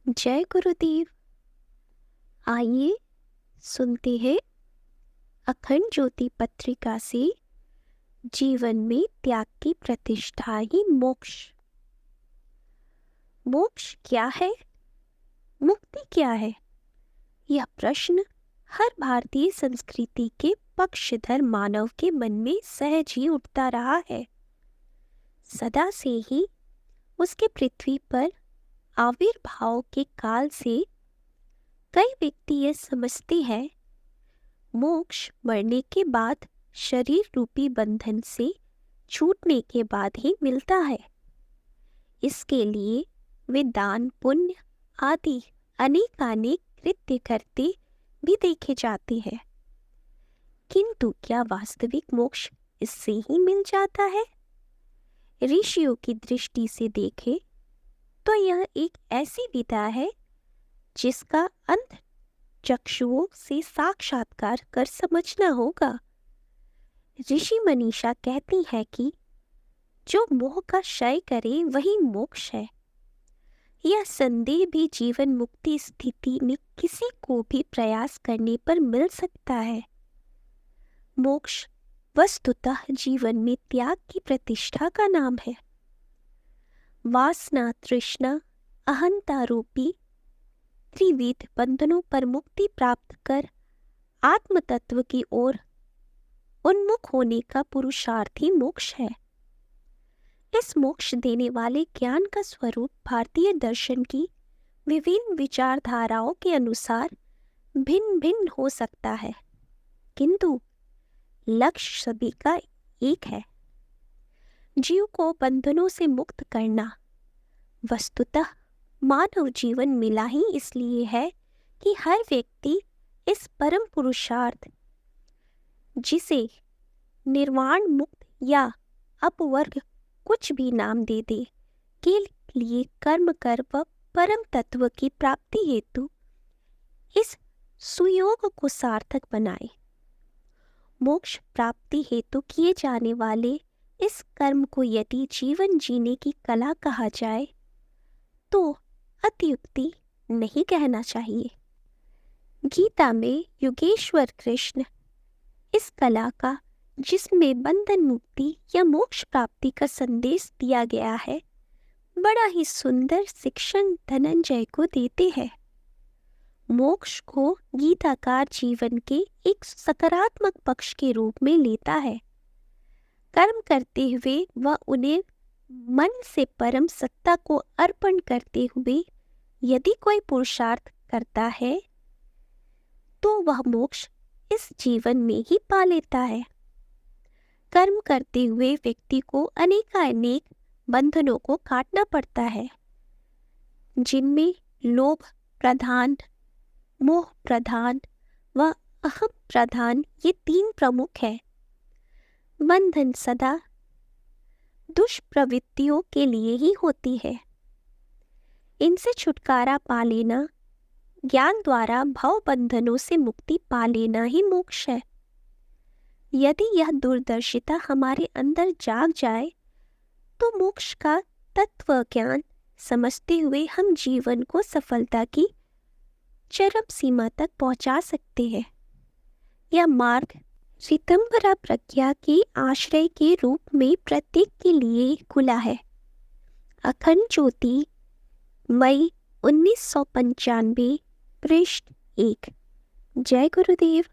जय गुरुदेव। आइए सुनते हैं अखंड ज्योति पत्रिका से जीवन में त्याग की प्रतिष्ठा ही मोक्ष। मोक्ष क्या है? मुक्ति क्या है? यह प्रश्न हर भारतीय संस्कृति के पक्षधर मानव के मन में सहज ही उठता रहा है। सदा से ही उसके पृथ्वी पर आविर्भाव के काल से कई व्यक्ति ये समझते हैं मोक्ष मरने के बाद शरीर रूपी बंधन से छूटने के बाद ही मिलता है। इसके लिए वे दान पुण्य आदि अनेकानेक कृत्य करते भी देखे जाते हैं, किंतु क्या वास्तविक मोक्ष इससे ही मिल जाता है? ऋषियों की दृष्टि से देखें तो यह एक ऐसी विधा है जिसका अंत चक्षुओं से साक्षात्कार कर समझना होगा। ऋषि मनीषा कहती है कि जो मोह का क्षय करे वही मोक्ष है। यह संदेह भी जीवन मुक्ति स्थिति में किसी को भी प्रयास करने पर मिल सकता है। मोक्ष वस्तुतः जीवन में त्याग की प्रतिष्ठा का नाम है। वासना तृष्णा अहंता रूपी त्रिविध बंधनों पर मुक्ति प्राप्त कर आत्म तत्व की ओर उन्मुख होने का पुरुषार्थ ही मोक्ष है। इस मोक्ष देने वाले ज्ञान का स्वरूप भारतीय दर्शन की विभिन्न विचारधाराओं के अनुसार भिन्न भिन्न हो सकता है, किंतु लक्ष्य सभी का एक है। जीव को बंधनों से मुक्त करना। वस्तुतः मानव जीवन मिला ही इसलिए है कि हर व्यक्ति इस परम पुरुषार्थ, जिसे निर्वाण मुक्त या अपवर्ग कुछ भी नाम दे दे, के लिए कर्म कर व परम तत्व की प्राप्ति हेतु इस सुयोग को सार्थक बनाए। मोक्ष प्राप्ति हेतु किए जाने वाले इस कर्म को यदि जीवन जीने की कला कहा जाए तो अतियुक्ति नहीं कहना चाहिए। गीता में योगेश्वर कृष्ण इस कला का, जिसमें बंधन मुक्ति या मोक्ष प्राप्ति का संदेश दिया गया है, बड़ा ही सुंदर शिक्षण धनंजय को देते हैं। मोक्ष को गीताकार जीवन के एक सकारात्मक पक्ष के रूप में लेता है। कर्म करते हुए वह उन्हें मन से परम सत्ता को अर्पण करते हुए यदि कोई पुरुषार्थ करता है तो वह मोक्ष इस जीवन में ही पा लेता है। कर्म करते हुए व्यक्ति को अनेकानेक बंधनों को काटना पड़ता है, जिनमें लोभ प्रधान, मोह प्रधान व अहम प्रधान ये तीन प्रमुख है। बंधन सदा दुष्प्रवृत्तियों के लिए ही होती है। इनसे छुटकारा पा लेना, ज्ञान द्वारा भव बंधनों से मुक्ति पा लेना ही मोक्ष है। यदि यह दूरदर्शिता हमारे अंदर जाग जाए तो मोक्ष का तत्व ज्ञान समझते हुए हम जीवन को सफलता की चरम सीमा तक पहुंचा सकते हैं। यह मार्ग ऋतंभरा प्रज्ञा के आश्रय के रूप में प्रत्येक के लिए खुला है। अखंड ज्योति, मई 1995, पृष्ठ 1। जय गुरुदेव।